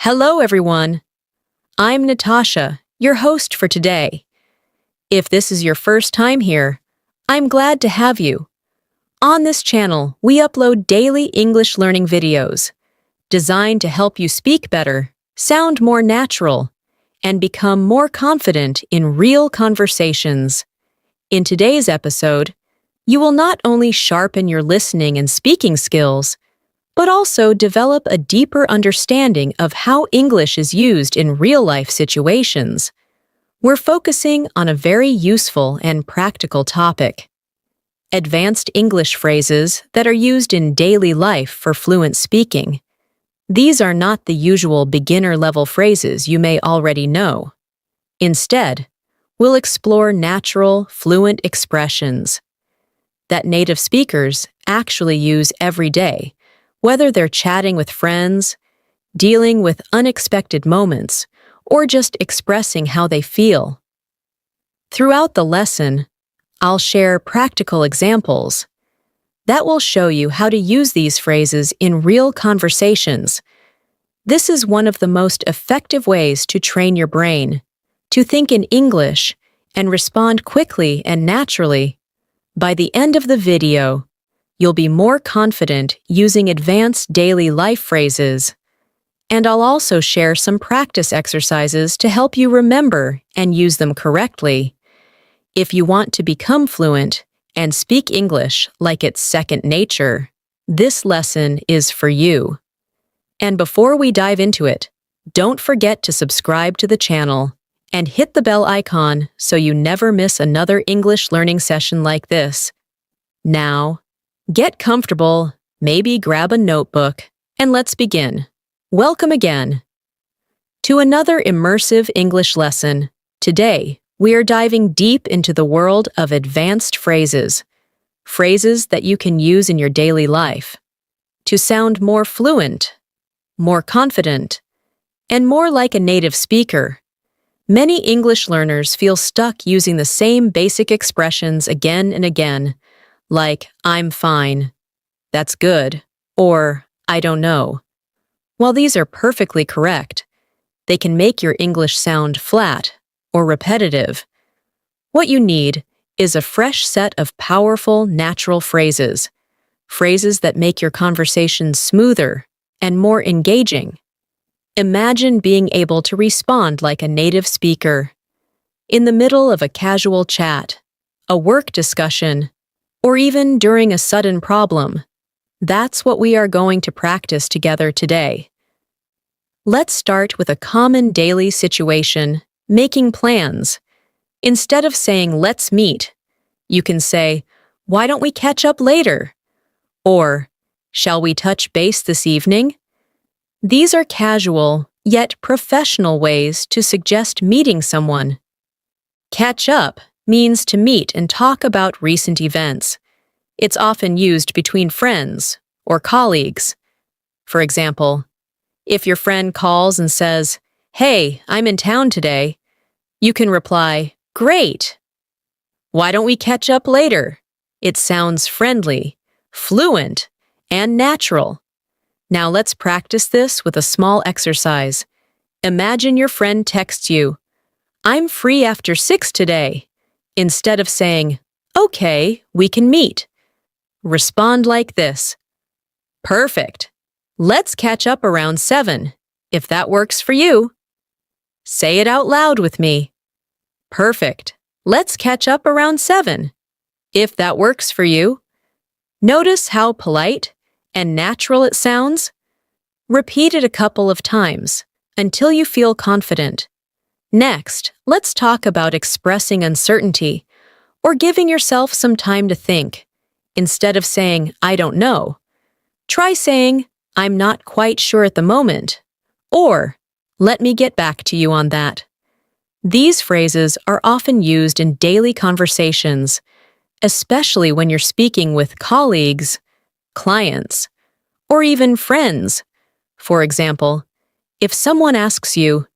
Hello, everyone. I'm Natasha, your host for today. If this is your first time here, I'm glad to have you. On this channel, we upload daily English learning videos designed to help you speak better, sound more natural, and become more confident in real conversations. In today's episode, you will not only sharpen your listening and speaking skills, but also develop a deeper understanding of how English is used in real-life situations. We're focusing on a very useful and practical topic: advanced English phrases that are used in daily life for fluent speaking. These are not the usual beginner-level phrases you may already know. Instead, we'll explore natural, fluent expressions that native speakers actually use every day, whether they're chatting with friends, dealing with unexpected moments, or just expressing how they feel. Throughout the lesson, I'll share practical examples that will show you how to use these phrases in real conversations. This is one of the most effective ways to train your brain to think in English and respond quickly and naturally. By the end of the video, you'll be more confident using advanced daily life phrases. And I'll also share some practice exercises to help you remember and use them correctly. If you want to become fluent and speak English like it's second nature, this lesson is for you. And before we dive into it, don't forget to subscribe to the channel and hit the bell icon so you never miss another English learning session like this. Now, get comfortable, maybe grab a notebook, and let's begin. Welcome again to another immersive English lesson. Today, we are diving deep into the world of advanced phrases, phrases that you can use in your daily life to sound more fluent, more confident, and more like a native speaker. Many English learners feel stuck using the same basic expressions again and again, like "I'm fine," "that's good," or "I don't know." While these are perfectly correct, they can make your English sound flat or repetitive. What you need is a fresh set of powerful, natural phrases, phrases that make your conversation smoother and more engaging. Imagine being able to respond like a native speaker in the middle of a casual chat, a work discussion, or even during a sudden problem. That's what we are going to practice together today. Let's start with a common daily situation: making plans. Instead of saying "let's meet," you can say, "Why don't we catch up later?" Or, "Shall we touch base this evening?" These are casual, yet professional ways to suggest meeting someone. Catch up means to meet and talk about recent events. It's often used between friends or colleagues. For example, if your friend calls and says, "Hey, I'm in town today," you can reply, "Great. Why don't we catch up later?" It sounds friendly, fluent, and natural. Now let's practice this with a small exercise. Imagine your friend texts you, "I'm free after 6 today." Instead of saying, "Okay, we can meet," respond like this: "Perfect. Let's catch up around 7, if that works for you." Say it out loud with me. "Perfect. Let's catch up around 7, if that works for you." Notice how polite and natural it sounds? Repeat it a couple of times until you feel confident. Next, let's talk about expressing uncertainty or giving yourself some time to think. Instead of saying, "I don't know," try saying, "I'm not quite sure at the moment," or "Let me get back to you on that." These phrases are often used in daily conversations, especially when you're speaking with colleagues, clients, or even friends. For example, if someone asks you,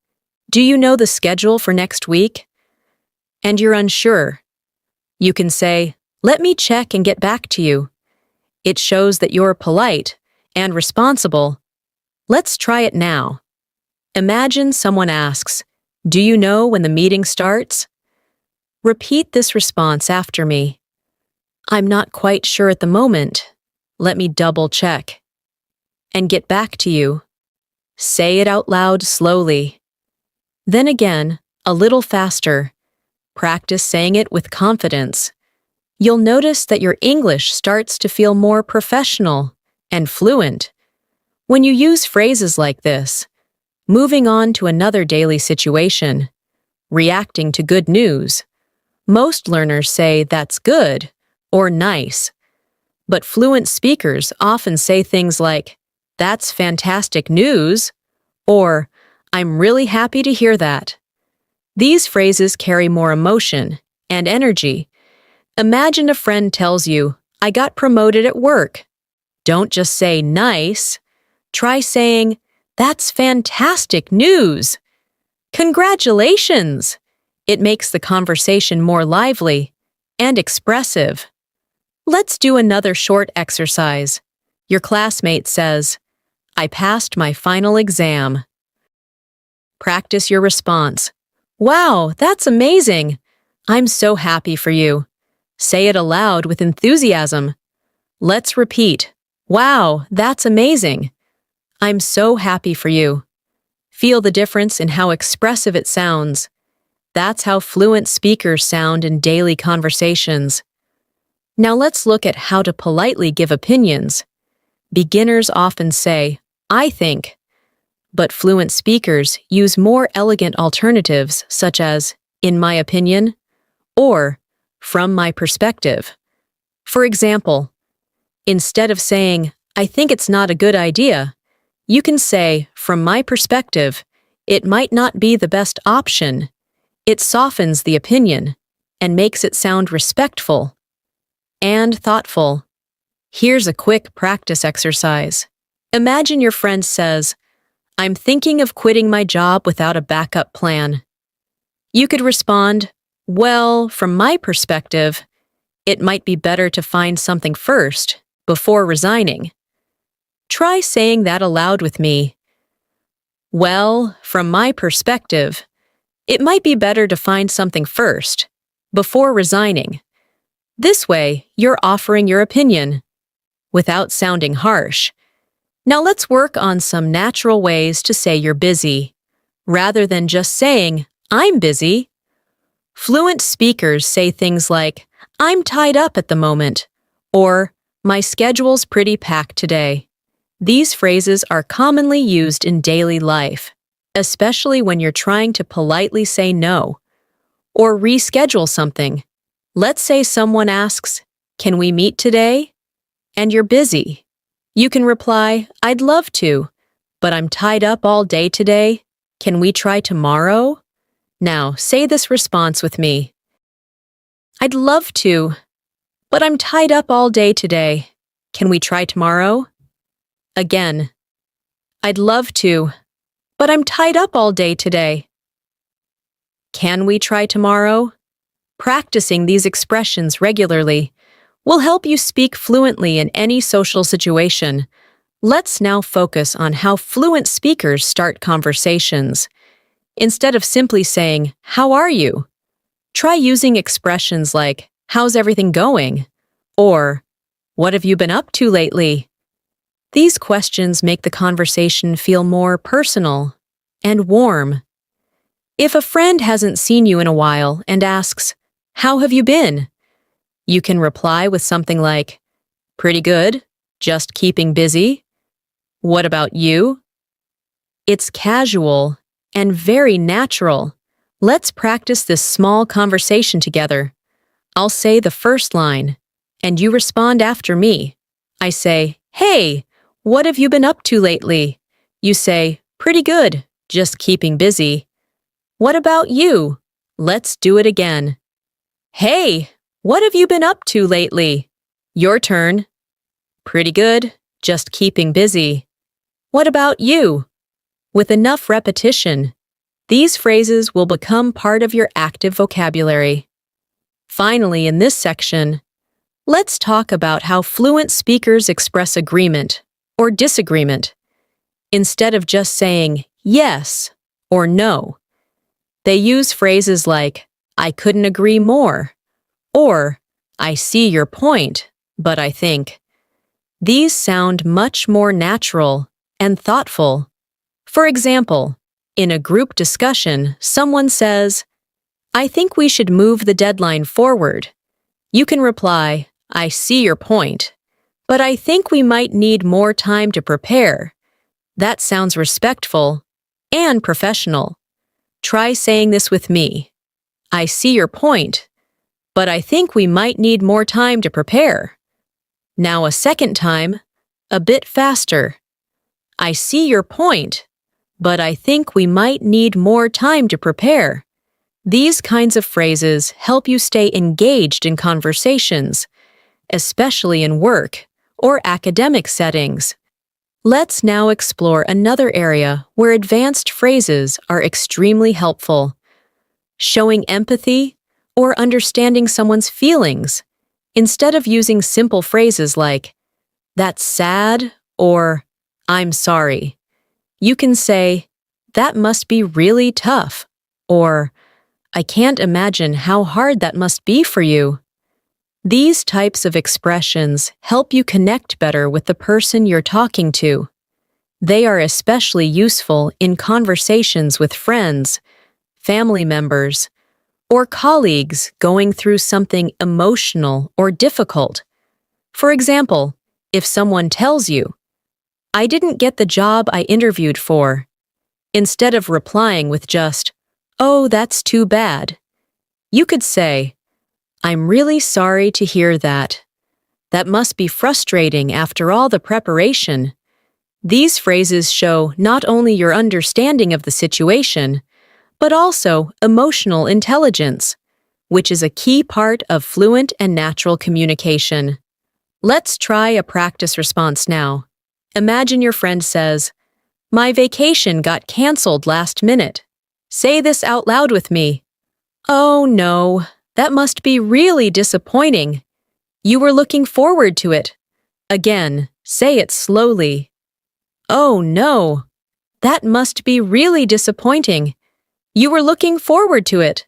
"Do you know the schedule for next week?" and you're unsure, you can say, "Let me check and get back to you." It shows that you're polite and responsible. Let's try it now. Imagine someone asks, "Do you know when the meeting starts?" Repeat this response after me. "I'm not quite sure at the moment. Let me double check." And get back to you. Say it out loud slowly. Then again, a little faster. Practice saying it with confidence. You'll notice that your English starts to feel more professional and fluent. When you use phrases like this, moving on to another daily situation, reacting to good news, most learners say that's good or nice. But fluent speakers often say things like, "That's fantastic news," or "I'm really happy to hear that." These phrases carry more emotion and energy. Imagine a friend tells you, "I got promoted at work." Don't just say "nice." Try saying, "That's fantastic news." Congratulations! It makes the conversation more lively and expressive. Let's do another short exercise. Your classmate says, "I passed my final exam." Practice your response. "Wow, that's amazing! I'm so happy for you." Say it aloud with enthusiasm. Let's repeat. "Wow, that's amazing! I'm so happy for you." Feel the difference in how expressive it sounds. That's how fluent speakers sound in daily conversations. Now let's look at how to politely give opinions. Beginners often say, "I think," but fluent speakers use more elegant alternatives such as, "in my opinion," or "from my perspective." For example, instead of saying, "I think it's not a good idea," you can say, "From my perspective, it might not be the best option." It softens the opinion and makes it sound respectful and thoughtful. Here's a quick practice exercise. Imagine your friend says, "I'm thinking of quitting my job without a backup plan." You could respond, "Well, from my perspective, it might be better to find something first before resigning." Try saying that aloud with me. "Well, from my perspective, it might be better to find something first before resigning." This way, you're offering your opinion without sounding harsh. Now let's work on some natural ways to say you're busy, rather than just saying, "I'm busy." Fluent speakers say things like, "I'm tied up at the moment," or "My schedule's pretty packed today." These phrases are commonly used in daily life, especially when you're trying to politely say no or reschedule something. Let's say someone asks, "Can we meet today?" and you're busy. You can reply, "I'd love to, but I'm tied up all day today. Can we try tomorrow?" Now, say this response with me. "I'd love to, but I'm tied up all day today. Can we try tomorrow?" Again, "I'd love to, but I'm tied up all day today. Can we try tomorrow?" Practicing these expressions regularly will help you speak fluently in any social situation. Let's now focus on how fluent speakers start conversations. Instead of simply saying, "How are you?" try using expressions like, "How's everything going?" or "What have you been up to lately?" These questions make the conversation feel more personal and warm. If a friend hasn't seen you in a while and asks, "How have you been?" you can reply with something like, "Pretty good, just keeping busy. What about you?" It's casual and very natural. Let's practice this small conversation together. I'll say the first line, and you respond after me. I say, "Hey, what have you been up to lately?" You say, "Pretty good, just keeping busy." "What about you?" Let's do it again. "Hey, what have you been up to lately?" Your turn. "Pretty good, just keeping busy." "What about you?" With enough repetition, these phrases will become part of your active vocabulary. Finally, in this section, let's talk about how fluent speakers express agreement or disagreement. Instead of just saying, yes or no. They use phrases like, I couldn't agree more, or I see your point, but I think. These sound much more natural and thoughtful. For example, in a group discussion, someone says, I think we should move the deadline forward. You can reply, I see your point, but I think we might need more time to prepare. That sounds respectful and professional. Try saying this with me. I see your point, but I think we might need more time to prepare. Now a second time, a bit faster. I see your point, but I think we might need more time to prepare. These kinds of phrases help you stay engaged in conversations, especially in work or academic settings. Let's now explore another area where advanced phrases are extremely helpful. Showing empathy or understanding someone's feelings. Instead of using simple phrases like, that's sad or I'm sorry, you can say, that must be really tough, or I can't imagine how hard that must be for you. These types of expressions help you connect better with the person you're talking to. They are especially useful in conversations with friends, family members, or colleagues going through something emotional or difficult. For example, if someone tells you, I didn't get the job I interviewed for, instead of replying with just, oh, that's too bad, you could say, I'm really sorry to hear that. That must be frustrating after all the preparation. These phrases show not only your understanding of the situation, but also emotional intelligence, which is a key part of fluent and natural communication. Let's try a practice response now. Imagine your friend says, my vacation got canceled last minute. Say this out loud with me. Oh no, that must be really disappointing. You were looking forward to it. Again, say it slowly. Oh no, that must be really disappointing. You were looking forward to it.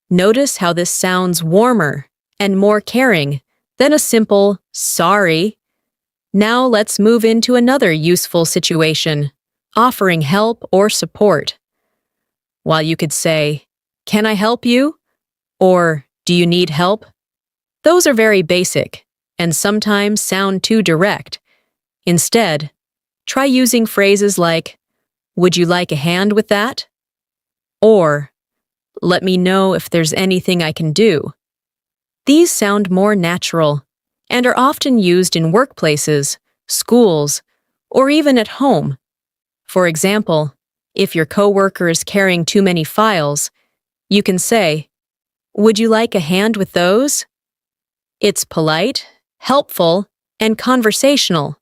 Notice how this sounds warmer and more caring than a simple sorry. Now let's move into another useful situation, offering help or support. While you could say, can I help you? Or do you need help? Those are very basic and sometimes sound too direct. Instead, try using phrases like, would you like a hand with that? Or, let me know if there's anything I can do. These sound more natural and are often used in workplaces, schools, or even at home. For example, if your coworker is carrying too many files, you can say, would you like a hand with those? It's polite, helpful, and conversational.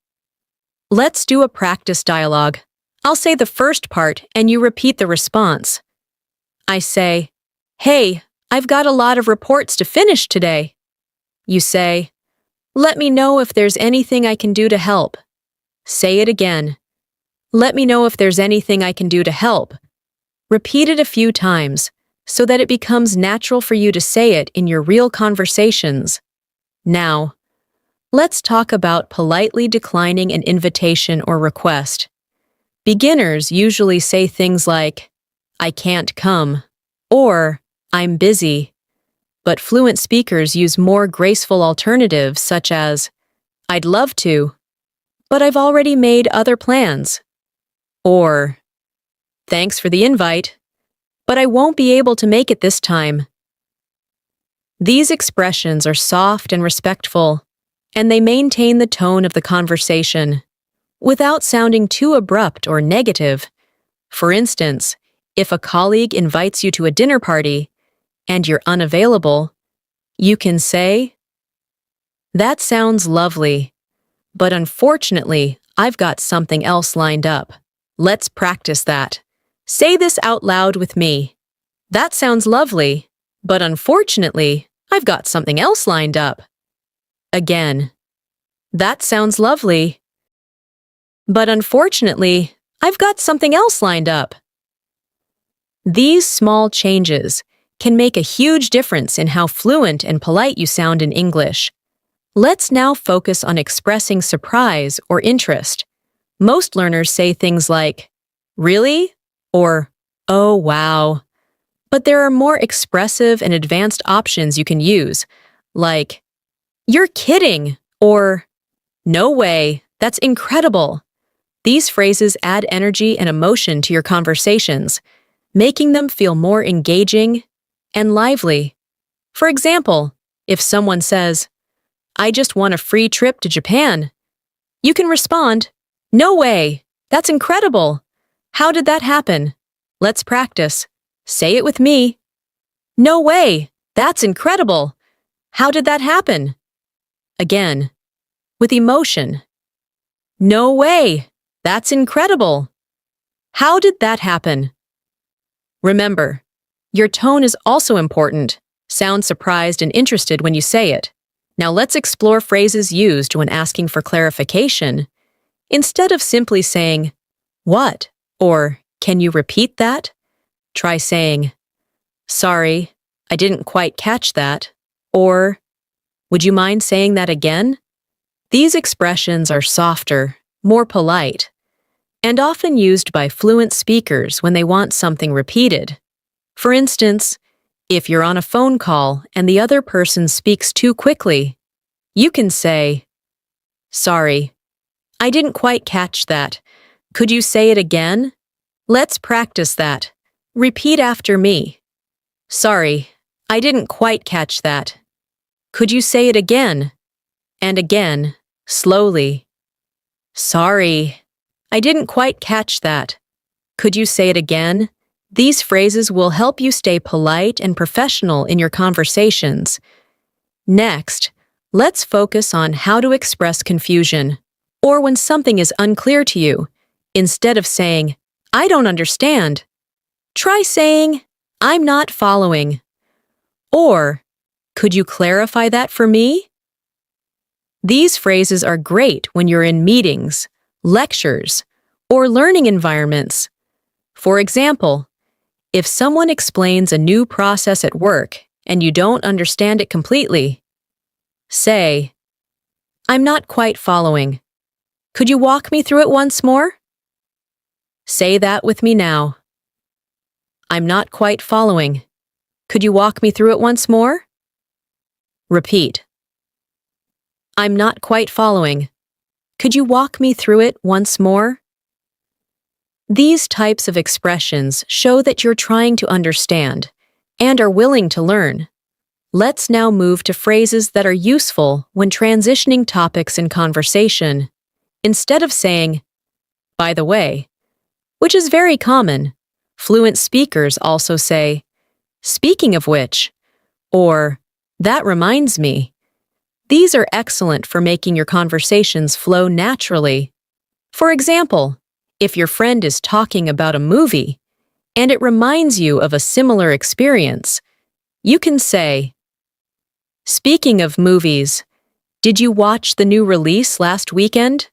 Let's do a practice dialogue. I'll say the first part and you repeat the response. I say, hey, I've got a lot of reports to finish today. You say, let me know if there's anything I can do to help. Say it again. Let me know if there's anything I can do to help. Repeat it a few times so that it becomes natural for you to say it in your real conversations. Now, let's talk about politely declining an invitation or request. Beginners usually say things like, I can't come, or I'm busy. But fluent speakers use more graceful alternatives such as, I'd love to, but I've already made other plans. Or, thanks for the invite, but I won't be able to make it this time. These expressions are soft and respectful, and they maintain the tone of the conversation without sounding too abrupt or negative. For instance, if a colleague invites you to a dinner party and you're unavailable, you can say, that sounds lovely, but unfortunately, I've got something else lined up. Let's practice that. Say this out loud with me. That sounds lovely, but unfortunately, I've got something else lined up. Again, that sounds lovely, but unfortunately, I've got something else lined up. These small changes can make a huge difference in how fluent and polite you sound in English. Let's now focus on expressing surprise or interest. Most learners say things like, "Really?" or "Oh, wow." But there are more expressive and advanced options you can use, like, "You're kidding," or "No way, that's incredible." These phrases add energy and emotion to your conversations, making them feel more engaging and lively. For example, if someone says, "I just won a free trip to Japan," you can respond, "No way, that's incredible. How did that happen? Let's practice. Say it with me. No way, that's incredible. How did that happen?" Again, with emotion. "No way, that's incredible. How did that happen?" Remember, your tone is also important. Sound surprised and interested when you say it. Now let's explore phrases used when asking for clarification. Instead of simply saying, "What?" or "Can you repeat that?" try saying, "Sorry, I didn't quite catch that," or "Would you mind saying that again?" These expressions are softer, more polite, and often used by fluent speakers when they want something repeated. For instance, if you're on a phone call and the other person speaks too quickly, you can say, "Sorry, I didn't quite catch that. Could you say it again? Let's practice that. Repeat after me. Sorry, I didn't quite catch that. Could you say it again?" And again, slowly. "Sorry, I didn't quite catch that. Could you say it again?" These phrases will help you stay polite and professional in your conversations. Next, let's focus on how to express confusion, or when something is unclear to you. Instead of saying, "I don't understand," try saying, "I'm not following," or "Could you clarify that for me?" These phrases are great when you're in meetings, lectures, or learning environments. For example, if someone explains a new process at work and you don't understand it completely, say, "I'm not quite following. Could you walk me through it once more?" Say that with me now. "I'm not quite following. Could you walk me through it once more?" Repeat. "I'm not quite following. Could you walk me through it once more?" These types of expressions show that you're trying to understand and are willing to learn. Let's now move to phrases that are useful when transitioning topics in conversation. Instead of saying, "By the way," which is very common, fluent speakers also say, "Speaking of which," or "That reminds me." These are excellent for making your conversations flow naturally. For example, if your friend is talking about a movie and it reminds you of a similar experience, you can say, "Speaking of movies, did you watch the new release last weekend?"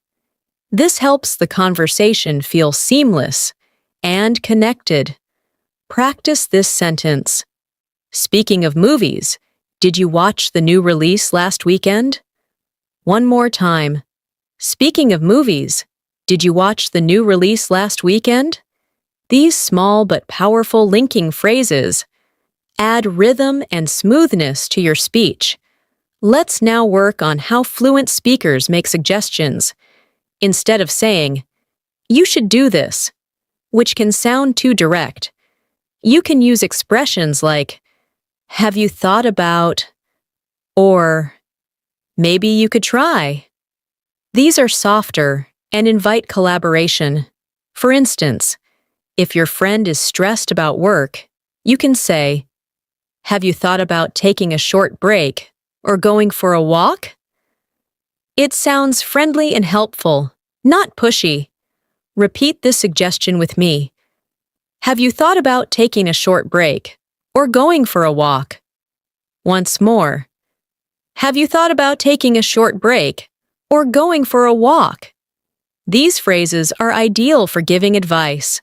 This helps the conversation feel seamless and connected. Practice this sentence. "Speaking of movies, did you watch the new release last weekend?" One more time. "Speaking of movies, did you watch the new release last weekend?" These small but powerful linking phrases add rhythm and smoothness to your speech. Let's now work on how fluent speakers make suggestions. Instead of saying, "You should do this," which can sound too direct, you can use expressions like, "Have you thought about," or "Maybe you could try." These are softer and invite collaboration. For instance, if your friend is stressed about work, you can say, "Have you thought about taking a short break or going for a walk?" It sounds friendly and helpful, not pushy. Repeat this suggestion with me. "Have you thought about taking a short break or going for a walk?" Once more. "Have you thought about taking a short break or going for a walk?" These phrases are ideal for giving advice,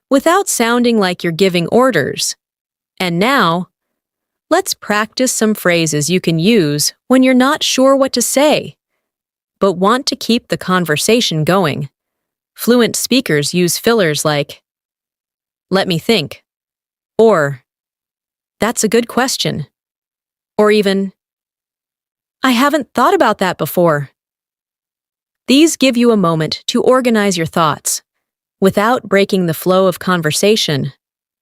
without sounding like you're giving orders. And now, let's practice some phrases you can use when you're not sure what to say, but want to keep the conversation going. Fluent speakers use fillers like, "Let me think," or "That's a good question," or even, "I haven't thought about that before." These give you a moment to organize your thoughts without breaking the flow of conversation.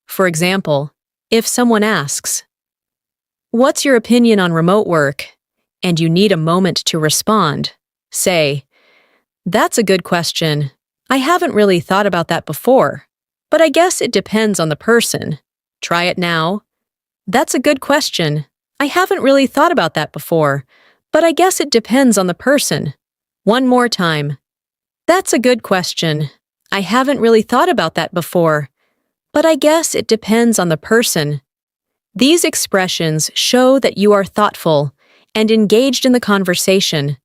For example, if someone asks, "What's your opinion on remote work?" and you need a moment to respond, say, "That's a good question. I haven't really thought about that before, but I guess it depends on the person." Try it now. "That's a good question. I haven't really thought about that before, but I guess it depends on the person." One more time. "That's a good question. I haven't really thought about that before, but I guess it depends on the person." These expressions show that you are thoughtful and engaged in the conversation.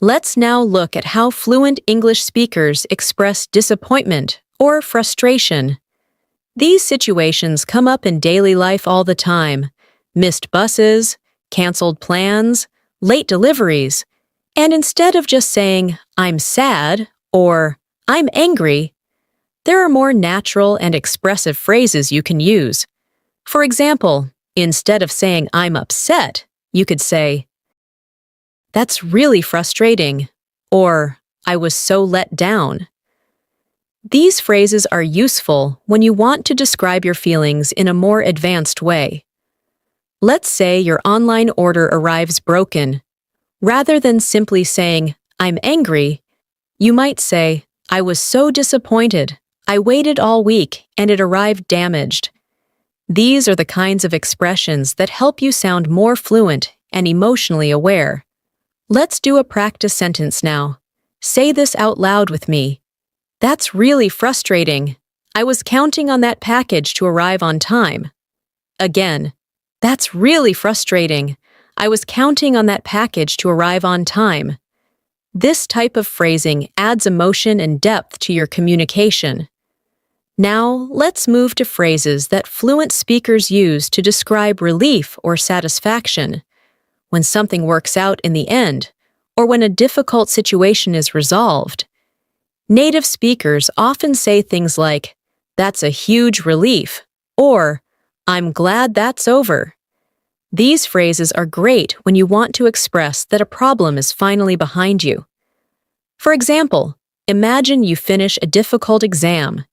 Let's now look at how fluent English speakers express disappointment or frustration. These situations come up in daily life all the time: missed buses, canceled plans, late deliveries. And instead of just saying, "I'm sad," or "I'm angry," there are more natural and expressive phrases you can use. For example, instead of saying, "I'm upset," you could say, "That's really frustrating," or "I was so let down." These phrases are useful when you want to describe your feelings in a more advanced way. Let's say your online order arrives broken. Rather than simply saying, "I'm angry," you might say, "I was so disappointed. I waited all week and it arrived damaged." These are the kinds of expressions that help you sound more fluent and emotionally aware. Let's do a practice sentence now. Say this out loud with me. "That's really frustrating. I was counting on that package to arrive on time." Again, "That's really frustrating. I was counting on that package to arrive on time." This type of phrasing adds emotion and depth to your communication. Now, let's move to phrases that fluent speakers use to describe relief or satisfaction. When something works out in the end, or when a difficult situation is resolved. Native speakers often say things like, "That's a huge relief," or "I'm glad that's over." These phrases are great when you want to express that a problem is finally behind you. For example, imagine you finish a difficult exam.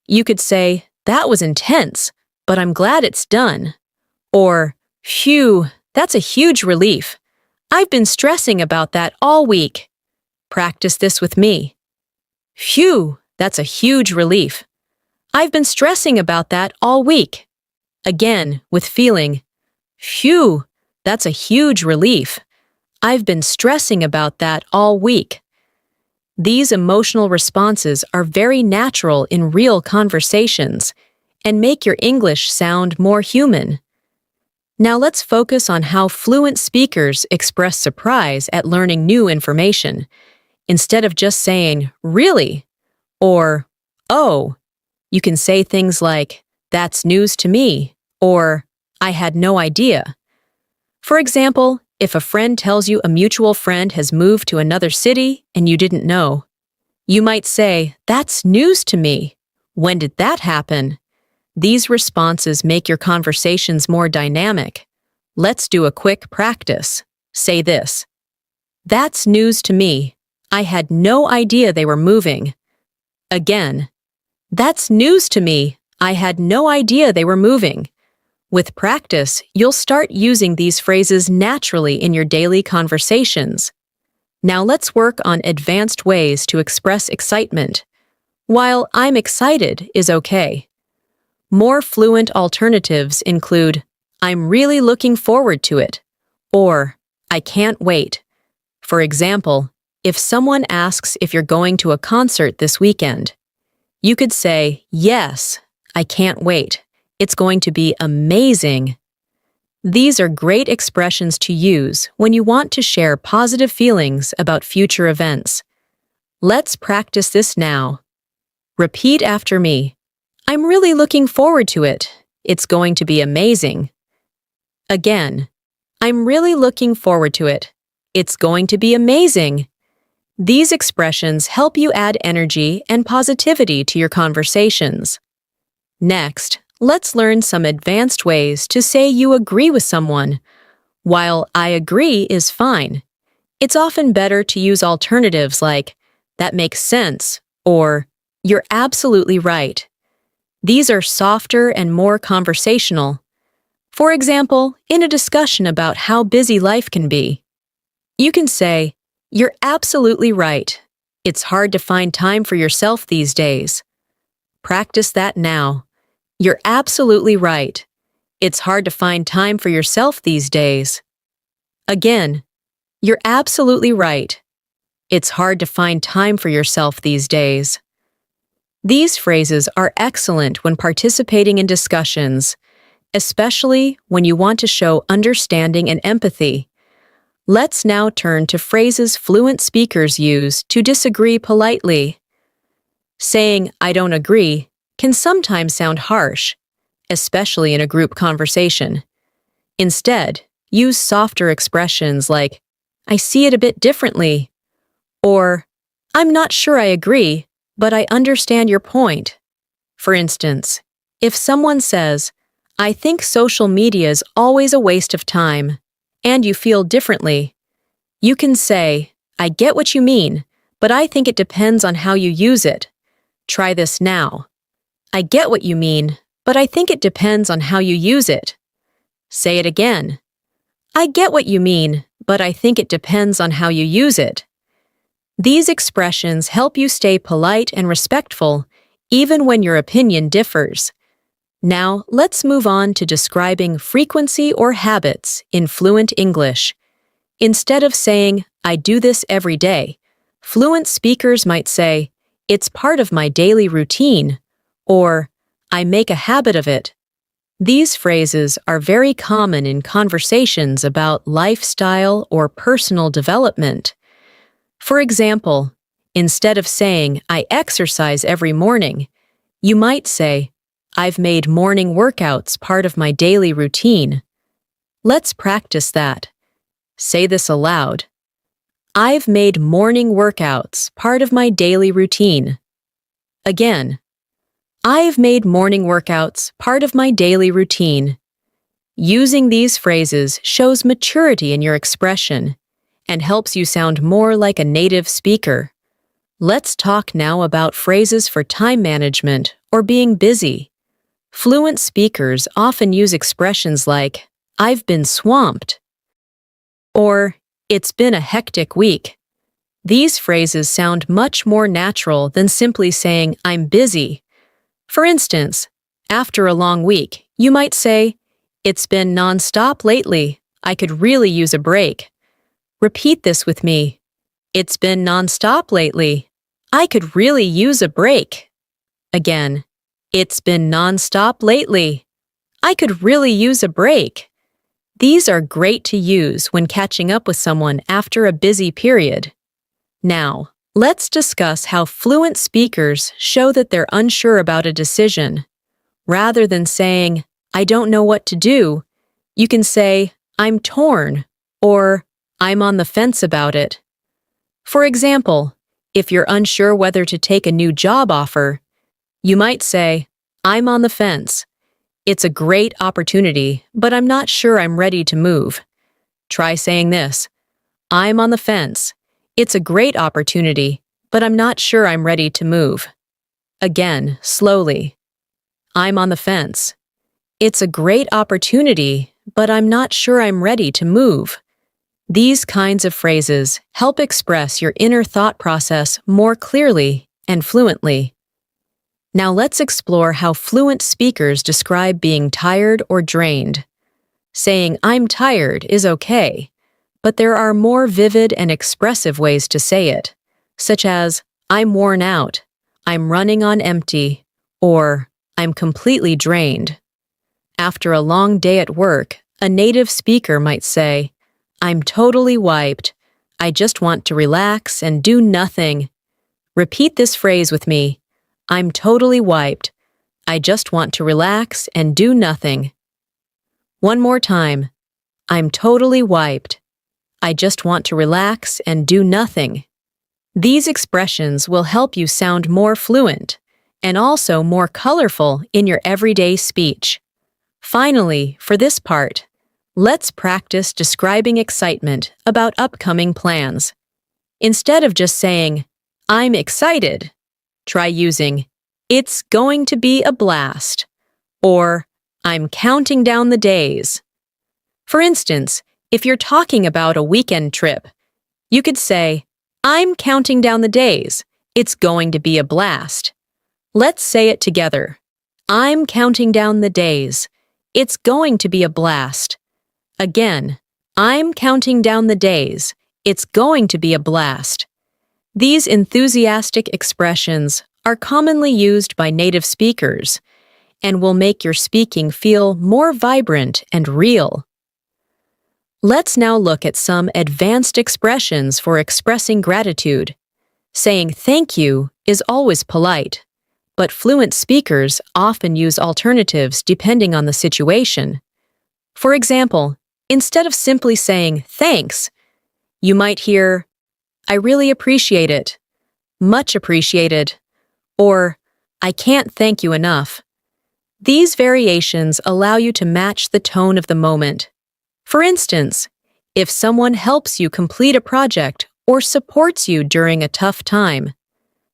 You could say, "That was intense, but I'm glad it's done." Or, "Phew, that's a huge relief. I've been stressing about that all week." Practice this with me. "Phew, that's a huge relief. I've been stressing about that all week." Again, with feeling. "Phew, that's a huge relief. I've been stressing about that all week." These emotional responses are very natural in real conversations and make your English sound more human. Now let's focus on how fluent speakers express surprise at learning new information. Instead of just saying, "Really?" or "Oh," you can say things like, "That's news to me," or "I had no idea." For example, if a friend tells you a mutual friend has moved to another city and you didn't know, you might say, "That's news to me. When did that happen?" These responses make your conversations more dynamic. Let's do a quick practice. Say this. "That's news to me. I had no idea they were moving." Again, "That's news to me. I had no idea they were moving." With practice, you'll start using these phrases naturally in your daily conversations. Now let's work on advanced ways to express excitement. While "I'm excited" is okay. More fluent alternatives include, "I'm really looking forward to it," or "I can't wait." For example, if someone asks if you're going to a concert this weekend, you could say, "Yes, I can't wait. It's going to be amazing." These are great expressions to use when you want to share positive feelings about future events. Let's practice this now. Repeat after me. I'm really looking forward to it. It's going to be amazing. Again, I'm really looking forward to it. It's going to be amazing. These expressions help you add energy and positivity to your conversations. Next, let's learn some advanced ways to say you agree with someone. While I agree is fine, it's often better to use alternatives like, that makes sense, or you're absolutely right. These are softer and more conversational. For example, in a discussion about how busy life can be, you can say, you're absolutely right. It's hard to find time for yourself these days. Practice that now. You're absolutely right. It's hard to find time for yourself these days. Again, you're absolutely right. It's hard to find time for yourself these days. These phrases are excellent when participating in discussions, especially when you want to show understanding and empathy. Let's now turn to phrases fluent speakers use to disagree politely. Saying, I don't agree, can sometimes sound harsh, especially in a group conversation. Instead, use softer expressions like, I see it a bit differently, or, I'm not sure I agree, but I understand your point. For instance, if someone says, I think social media is always a waste of time, and you feel differently, you can say, I get what you mean, but I think it depends on how you use it. Try this now. I get what you mean, but I think it depends on how you use it. Say it again. I get what you mean, but I think it depends on how you use it. These expressions help you stay polite and respectful, even when your opinion differs. Now, let's move on to describing frequency or habits in fluent English. Instead of saying, I do this every day, fluent speakers might say, it's part of my daily routine, or I make a habit of it. These phrases are very common in conversations about lifestyle or personal development. For example, instead of saying, I exercise every morning, you might say, I've made morning workouts part of my daily routine. Let's practice that. Say this aloud. I've made morning workouts part of my daily routine. Again, I've made morning workouts part of my daily routine. Using these phrases shows maturity in your expression and helps you sound more like a native speaker. Let's talk now about phrases for time management or being busy. Fluent speakers often use expressions like, I've been swamped, or it's been a hectic week. These phrases sound much more natural than simply saying, I'm busy. For instance, after a long week, you might say, it's been non-stop lately. I could really use a break. Repeat this with me. It's been non-stop lately. I could really use a break. Again, it's been non-stop lately. I could really use a break. These are great to use when catching up with someone after a busy period. Now, let's discuss how fluent speakers show that they're unsure about a decision. Rather than saying, I don't know what to do, you can say, I'm torn, or I'm on the fence about it. For example, if you're unsure whether to take a new job offer, you might say, I'm on the fence. It's a great opportunity, but I'm not sure I'm ready to move. Try saying this. I'm on the fence. It's a great opportunity, but I'm not sure I'm ready to move. Again, slowly. I'm on the fence. It's a great opportunity, but I'm not sure I'm ready to move. These kinds of phrases help express your inner thought process more clearly and fluently. Now let's explore how fluent speakers describe being tired or drained. Saying, I'm tired is okay, but there are more vivid and expressive ways to say it, such as, I'm worn out, I'm running on empty, or I'm completely drained. After a long day at work, a native speaker might say, I'm totally wiped. I just want to relax and do nothing. Repeat this phrase with me. I'm totally wiped. I just want to relax and do nothing. One more time. I'm totally wiped. I just want to relax and do nothing. These expressions will help you sound more fluent and also more colorful in your everyday speech. Finally, for this part, let's practice describing excitement about upcoming plans. Instead of just saying, I'm excited, try using, it's going to be a blast, or I'm counting down the days. For instance, if you're talking about a weekend trip, you could say, I'm counting down the days. It's going to be a blast. Let's say it together. I'm counting down the days. It's going to be a blast. Again, I'm counting down the days. It's going to be a blast. These enthusiastic expressions are commonly used by native speakers and will make your speaking feel more vibrant and real. Let's now look at some advanced expressions for expressing gratitude. Saying thank you is always polite, but fluent speakers often use alternatives depending on the situation. For example, instead of simply saying thanks, you might hear, I really appreciate it, much appreciated, or I can't thank you enough. These variations allow you to match the tone of the moment. For instance, if someone helps you complete a project or supports you during a tough time,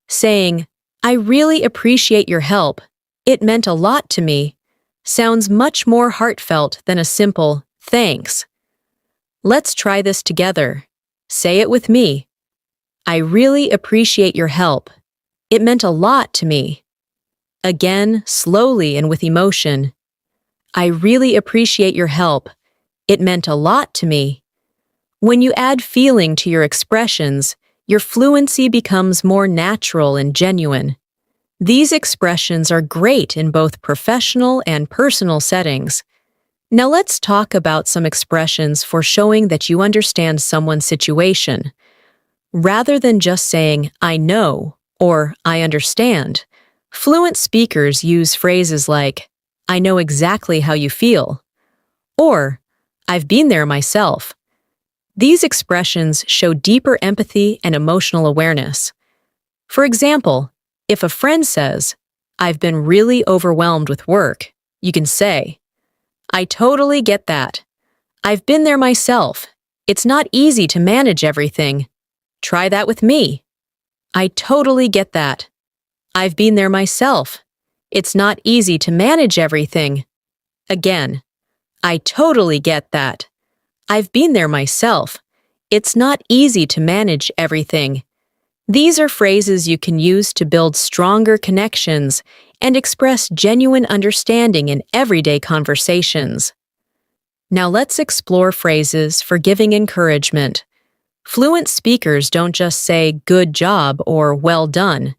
saying, I really appreciate your help, it meant a lot to me, sounds much more heartfelt than a simple thanks. Let's try this together. Say it with me. I really appreciate your help. It meant a lot to me. Again, slowly and with emotion. I really appreciate your help. It meant a lot to me. When you add feeling to your expressions, your fluency becomes more natural and genuine. These expressions are great in both professional and personal settings. Now let's talk about some expressions for showing that you understand someone's situation. Rather than just saying, I know, or I understand, fluent speakers use phrases like, I know exactly how you feel, or I've been there myself. These expressions show deeper empathy and emotional awareness. For example, if a friend says, I've been really overwhelmed with work, you can say, I totally get that. I've been there myself. It's not easy to manage everything. Try that with me. I totally get that. I've been there myself. It's not easy to manage everything. Again, I totally get that. I've been there myself. It's not easy to manage everything. These are phrases you can use to build stronger connections and express genuine understanding in everyday conversations. Now let's explore phrases for giving encouragement. Fluent speakers don't just say good job or well done.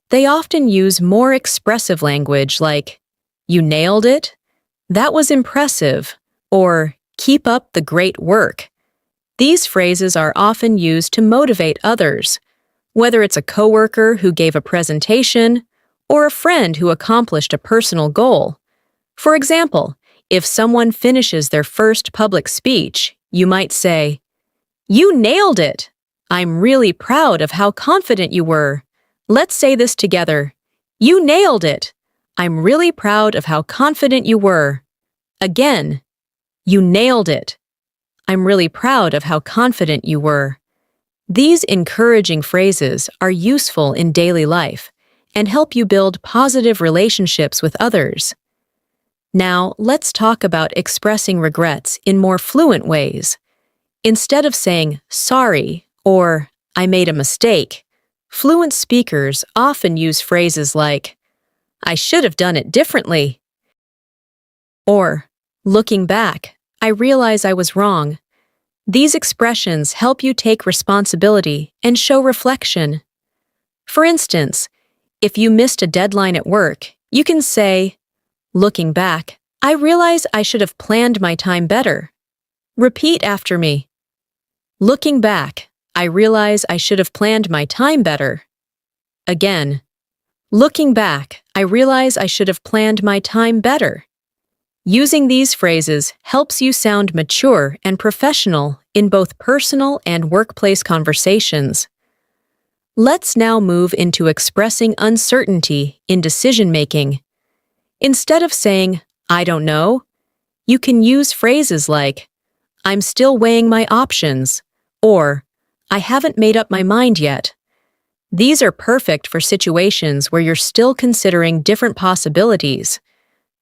They often use more expressive language like, you nailed it, that was impressive, or keep up the great work. These phrases are often used to motivate others, whether it's a coworker who gave a presentation or a friend who accomplished a personal goal. For example, if someone finishes their first public speech, you might say, you nailed it! I'm really proud of how confident you were. Let's say this together. You nailed it! I'm really proud of how confident you were. Again, you nailed it. I'm really proud of how confident you were. These encouraging phrases are useful in daily life and help you build positive relationships with others. Now, let's talk about expressing regrets in more fluent ways. Instead of saying, sorry, or I made a mistake, fluent speakers often use phrases like, I should have done it differently, or, looking back, I realize I was wrong. These expressions help you take responsibility and show reflection. For instance, if you missed a deadline at work, you can say, looking back, I realize I should have planned my time better. Repeat after me. Looking back, I realize I should have planned my time better. Again, looking back, I realize I should have planned my time better. Using these phrases helps you sound mature and professional in both personal and workplace conversations. Let's now move into expressing uncertainty in decision-making. Instead of saying, "I don't know," you can use phrases like, "I'm still weighing my options," or "I haven't made up my mind yet." These are perfect for situations where you're still considering different possibilities.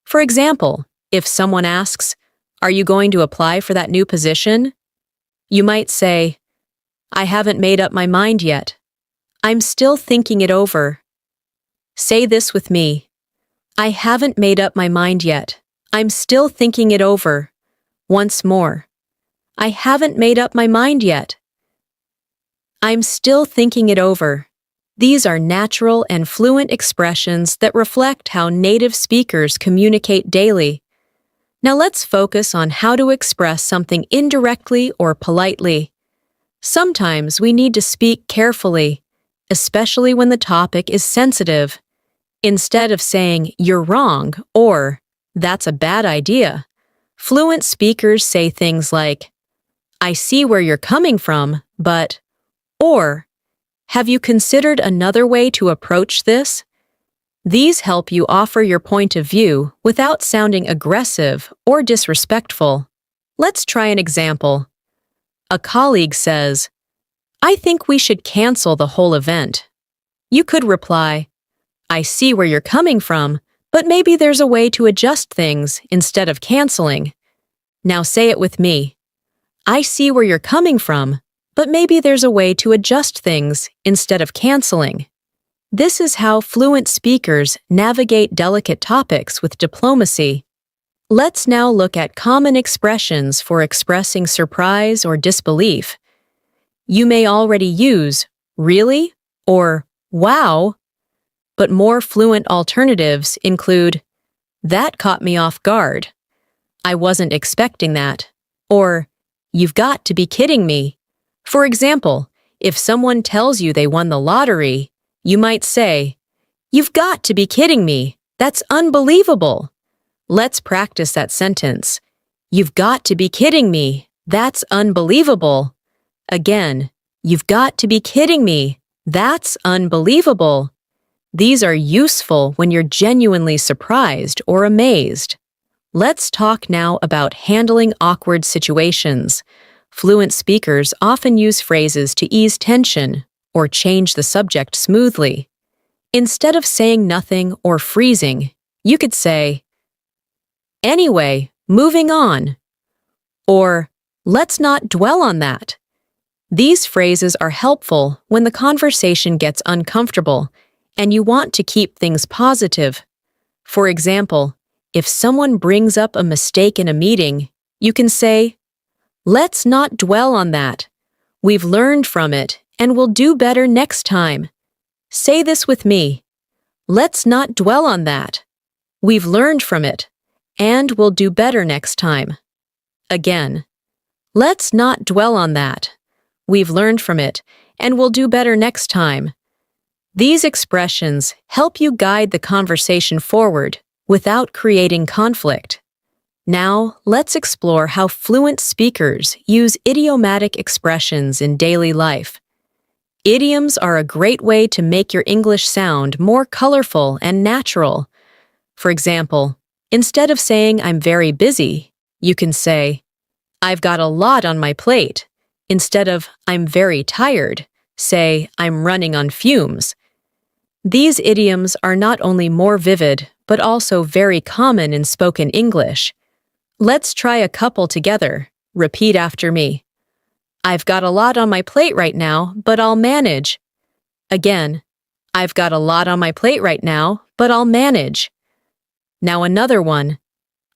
For example, if someone asks, "Are you going to apply for that new position?" you might say, "I haven't made up my mind yet. I'm still thinking it over." Say this with me. I haven't made up my mind yet. I'm still thinking it over. Once more. I haven't made up my mind yet. I'm still thinking it over. These are natural and fluent expressions that reflect how native speakers communicate daily. Now let's focus on how to express something indirectly or politely. Sometimes we need to speak carefully, especially when the topic is sensitive. Instead of saying, "You're wrong," or "That's a bad idea," fluent speakers say things like, "I see where you're coming from, but," or "Have you considered another way to approach this?" These help you offer your point of view without sounding aggressive or disrespectful. Let's try an example. A colleague says, "I think we should cancel the whole event." You could reply, "I see where you're coming from, but maybe there's a way to adjust things instead of canceling." Now say it with me. I see where you're coming from, but maybe there's a way to adjust things instead of canceling. This is how fluent speakers navigate delicate topics with diplomacy. Let's now look at common expressions for expressing surprise or disbelief. You may already use "really" or "wow," but more fluent alternatives include "That caught me off guard," "I wasn't expecting that," or "You've got to be kidding me." For example, if someone tells you they won the lottery, you might say, "You've got to be kidding me. That's unbelievable." Let's practice that sentence. You've got to be kidding me. That's unbelievable. Again, you've got to be kidding me. That's unbelievable. These are useful when you're genuinely surprised or amazed. Let's talk now about handling awkward situations. Fluent speakers often use phrases to ease tension or change the subject smoothly. Instead of saying nothing or freezing, you could say, "Anyway, moving on," or "Let's not dwell on that." These phrases are helpful when the conversation gets uncomfortable and you want to keep things positive. For example, if someone brings up a mistake in a meeting, you can say, "Let's not dwell on that. We've learned from it and we'll do better next time." Say this with me. Let's not dwell on that. We've learned from it and we'll do better next time. Again, let's not dwell on that. We've learned from it and we'll do better next time. These expressions help you guide the conversation forward without creating conflict. Now, let's explore how fluent speakers use idiomatic expressions in daily life. Idioms are a great way to make your English sound more colorful and natural. For example, instead of saying "I'm very busy," you can say, "I've got a lot on my plate." Instead of "I'm very tired," say "I'm running on fumes." These idioms are not only more vivid, but also very common in spoken English. Let's try a couple together. Repeat after me. I've got a lot on my plate right now, but I'll manage. Again, I've got a lot on my plate right now, but I'll manage. Now another one.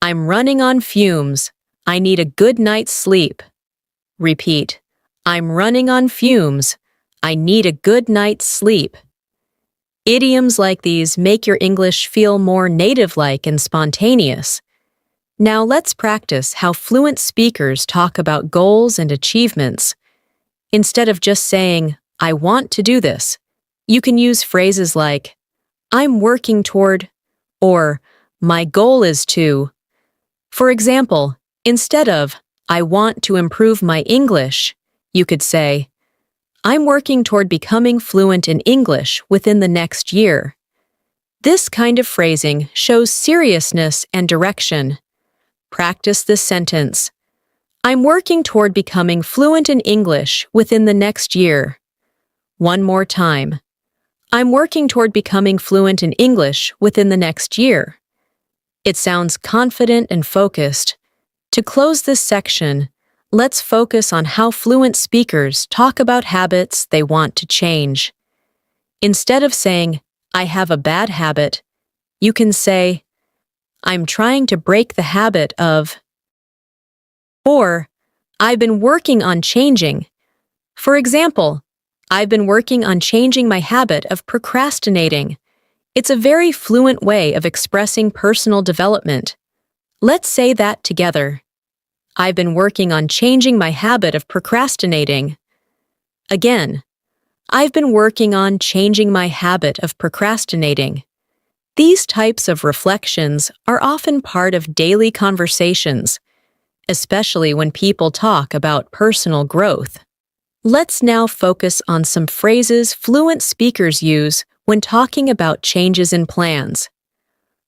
I'm running on fumes. I need a good night's sleep. Repeat. I'm running on fumes. I need a good night's sleep. Idioms like these make your English feel more native-like and spontaneous. Now let's practice how fluent speakers talk about goals and achievements. Instead of just saying, "I want to do this," You can use phrases like, I'm working toward, or my goal is to. For example, instead of, I want to improve my English, you could say, I'm working toward becoming fluent in English within the next year. This kind of phrasing shows seriousness and direction. Practice this sentence. I'm working toward becoming fluent in English within the next year. One more time. I'm working toward becoming fluent in English within the next year. It sounds confident and focused. To close this section, let's focus on how fluent speakers talk about habits they want to change. Instead of saying, I have a bad habit, you can say, I'm trying to break the habit of, or I've been working on changing. For example, I've been working on changing my habit of procrastinating. It's a very fluent way of expressing personal development. Let's say that together. I've been working on changing my habit of procrastinating. Again, I've been working on changing my habit of procrastinating. These types of reflections are often part of daily conversations, especially when people talk about personal growth. Let's now focus on some phrases fluent speakers use when talking about changes in plans.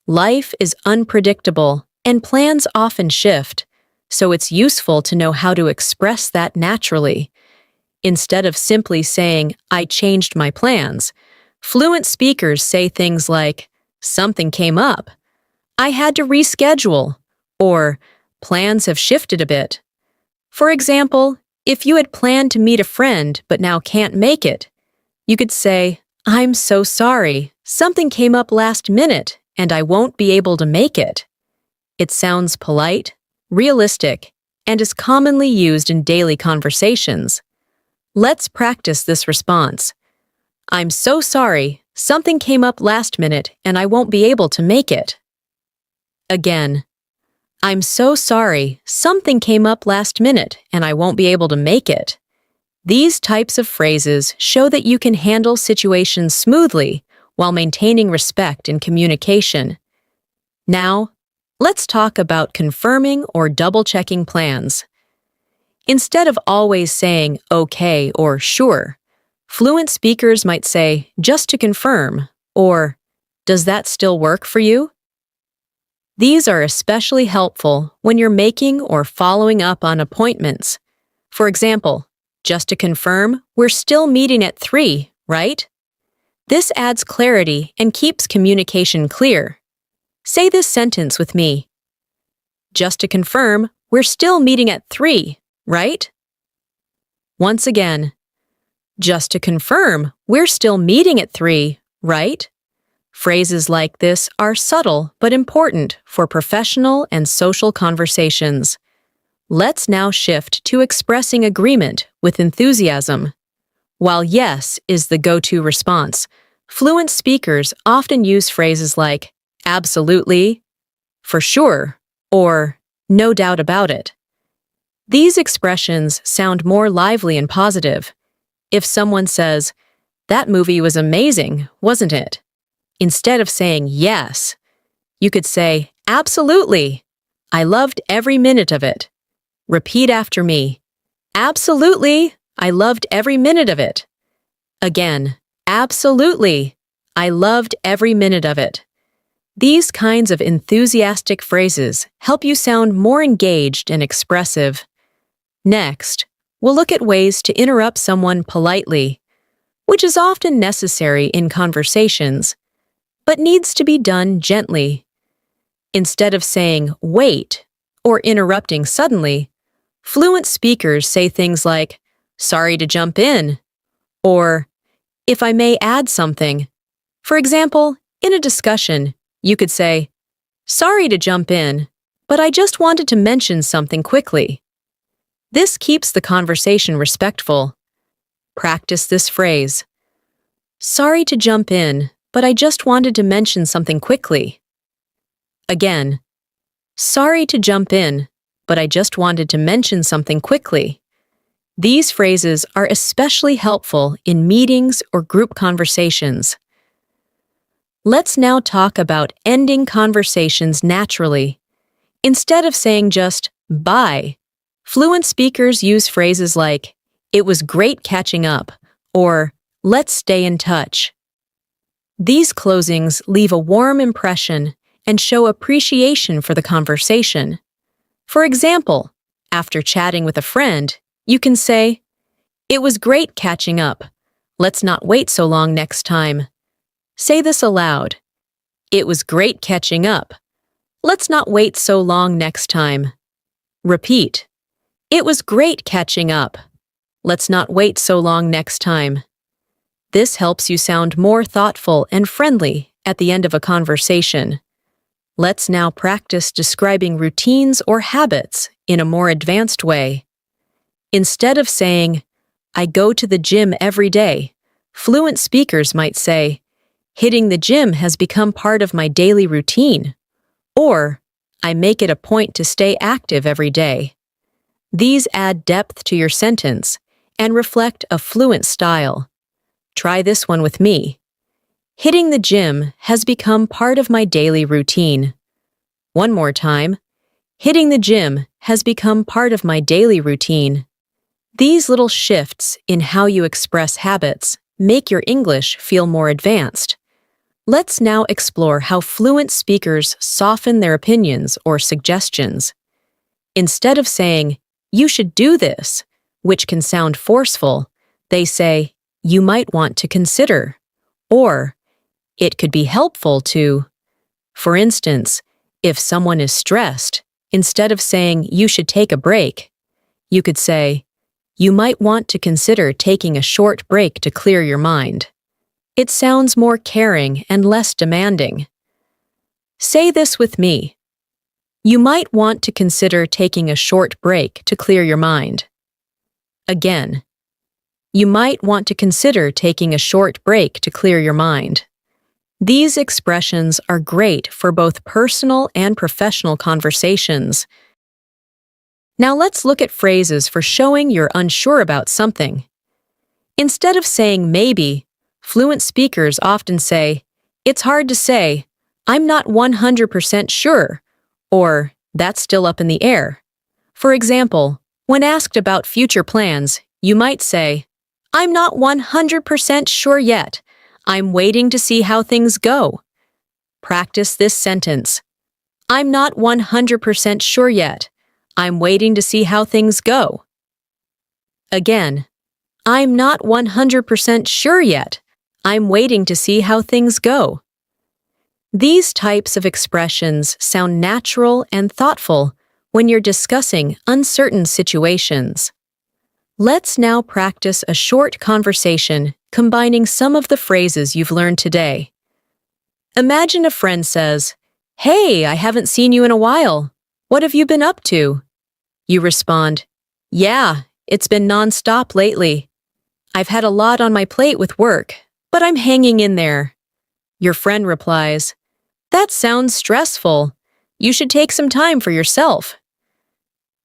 Life is unpredictable, and plans often shift, so it's useful to know how to express that naturally. Instead of simply saying, I changed my plans, fluent speakers say things like, something came up, I had to reschedule, or plans have shifted a bit. For example, if you had planned to meet a friend but now can't make it, you could say, I'm so sorry, something came up last minute and I won't be able to make it. It sounds polite, realistic, and is commonly used in daily conversations. Let's practice this response. I'm so sorry, something came up last minute and I won't be able to make it. Again, I'm so sorry, something came up last minute and I won't be able to make it. These types of phrases show that you can handle situations smoothly while maintaining respect in communication. Now, let's talk about confirming or double-checking plans. Instead of always saying okay or sure, fluent speakers might say just to confirm or does that still work for you? These are especially helpful when you're making or following up on appointments. For example, just to confirm, we're still meeting at 3, right? This adds clarity and keeps communication clear. Say this sentence with me. Just to confirm, we're still meeting at 3, right? Once again, just to confirm, we're still meeting at 3, right? Phrases like this are subtle but important for professional and social conversations. Let's now shift to expressing agreement with enthusiasm. While yes is the go-to response, fluent speakers often use phrases like absolutely, for sure, or no doubt about it. These expressions sound more lively and positive. If someone says, that movie was amazing, wasn't it? Instead of saying yes, you could say, absolutely. I loved every minute of it. Repeat after me. Absolutely. I loved every minute of it. Again, absolutely. I loved every minute of it. These kinds of enthusiastic phrases help you sound more engaged and expressive. Next, we'll look at ways to interrupt someone politely, which is often necessary in conversations, but needs to be done gently. Instead of saying, wait, or interrupting suddenly, fluent speakers say things like, sorry to jump in, or, if I may add something. For example, in a discussion, you could say, sorry to jump in, but I just wanted to mention something quickly. This keeps the conversation respectful. Practice this phrase. Sorry to jump in, but I just wanted to mention something quickly. Again, sorry to jump in, but I just wanted to mention something quickly. These phrases are especially helpful in meetings or group conversations. Let's now talk about ending conversations naturally. Instead of saying just bye, fluent speakers use phrases like, "It was great catching up," or "Let's stay in touch." These closings leave a warm impression and show appreciation for the conversation. For example, after chatting with a friend, you can say, "It was great catching up. Let's not wait so long next time." Say this aloud. "It was great catching up. Let's not wait so long next time." Repeat. "It was great catching up. Let's not wait so long next time." This helps you sound more thoughtful and friendly at the end of a conversation. Let's now practice describing routines or habits in a more advanced way. Instead of saying, "I go to the gym every day," fluent speakers might say, "Hitting the gym has become part of my daily routine," or "I make it a point to stay active every day." These add depth to your sentence and reflect a fluent style. Try this one with me. "Hitting the gym has become part of my daily routine." One more time. "Hitting the gym has become part of my daily routine." These little shifts in how you express habits make your English feel more advanced. Let's now explore how fluent speakers soften their opinions or suggestions. Instead of saying, "You should do this," which can sound forceful, they say, "You might want to consider," or "It could be helpful to." For instance, if someone is stressed, instead of saying, "You should take a break," you could say, "You might want to consider taking a short break to clear your mind." It sounds more caring and less demanding. Say this with me. "You might want to consider taking a short break to clear your mind." Again. "You might want to consider taking a short break to clear your mind." These expressions are great for both personal and professional conversations. Now let's look at phrases for showing you're unsure about something. Instead of saying maybe, fluent speakers often say, "It's hard to say," "I'm not 100% sure," or "That's still up in the air." For example, when asked about future plans, you might say, "I'm not 100% sure yet. I'm waiting to see how things go." Practice this sentence. "I'm not 100% sure yet. I'm waiting to see how things go." Again, "I'm not 100% sure yet. I'm waiting to see how things go." These types of expressions sound natural and thoughtful when you're discussing uncertain situations. Let's now practice a short conversation combining some of the phrases you've learned today. Imagine a friend says, "Hey, I haven't seen you in a while. What have you been up to?" You respond, "Yeah, it's been nonstop lately. I've had a lot on my plate with work, but I'm hanging in there." Your friend replies, "That sounds stressful. You should take some time for yourself."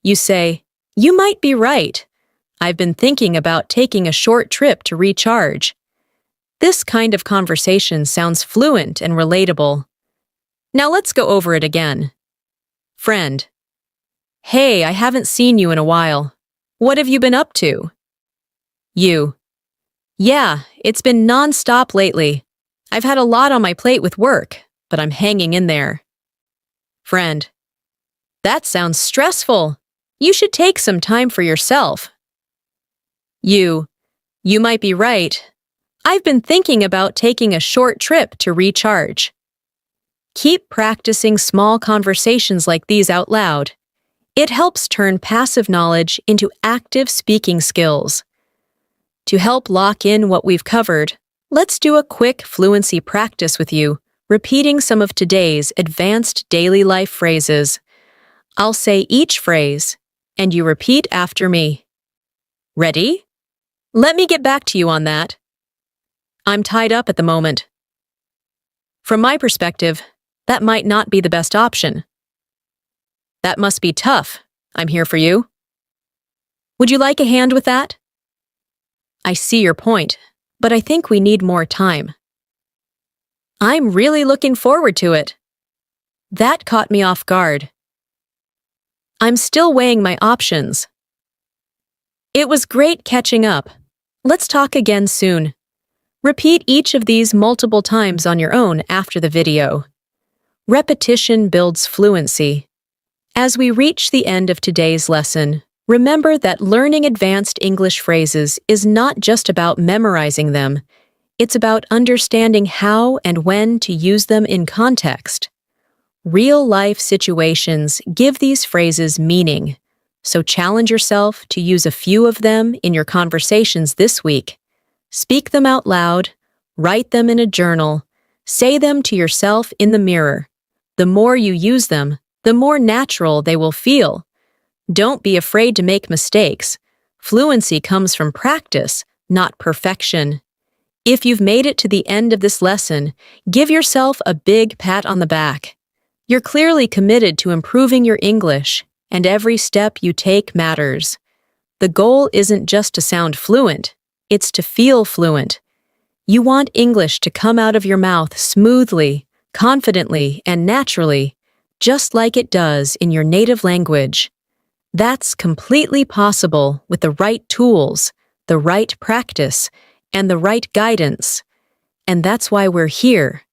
You say, "You might be right. I've been thinking about taking a short trip to recharge." This kind of conversation sounds fluent and relatable. Now let's go over it again. Friend, "Hey, I haven't seen you in a while. What have you been up to?" You, "Yeah, it's been nonstop lately. I've had a lot on my plate with work, but I'm hanging in there." Friend, "That sounds stressful. You should take some time for yourself." You might be right. I've been thinking about taking a short trip to recharge. Keep practicing small conversations like these out loud. It helps turn passive knowledge into active speaking skills. To help lock in what we've covered, let's do a quick fluency practice with you, repeating some of today's advanced daily life phrases. I'll say each phrase, and you repeat after me. Ready? Let me get back to you on that. I'm tied up at the moment. From my perspective, that might not be the best option. That must be tough. I'm here for you. Would you like a hand with that? I see your point, but I think we need more time. I'm really looking forward to it. That caught me off guard. I'm still weighing my options. It was great catching up. Let's talk again soon. Repeat each of these multiple times on your own after the video. Repetition builds fluency. As we reach the end of today's lesson, remember that learning advanced English phrases is not just about memorizing them. It's about understanding how and when to use them in context. Real-life situations give these phrases meaning, so challenge yourself to use a few of them in your conversations this week. Speak them out loud, write them in a journal, say them to yourself in the mirror. The more you use them, the more natural they will feel. Don't be afraid to make mistakes. Fluency comes from practice, not perfection. If you've made it to the end of this lesson, give yourself a big pat on the back. You're clearly committed to improving your English, and every step you take matters. The goal isn't just to sound fluent, it's to feel fluent. You want English to come out of your mouth smoothly, confidently, and naturally, just like it does in your native language. That's completely possible with the right tools, the right practice, and the right guidance. And that's why we're here.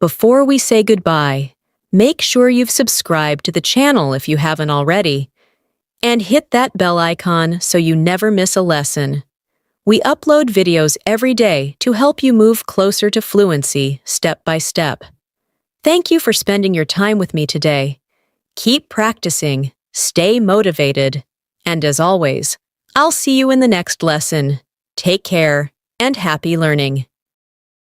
Before we say goodbye, make sure you've subscribed to the channel if you haven't already, and hit that bell icon so you never miss a lesson. We upload videos every day to help you move closer to fluency step by step. Thank you for spending your time with me today. Keep practicing, stay motivated, and as always, I'll see you in the next lesson. Take care and happy learning.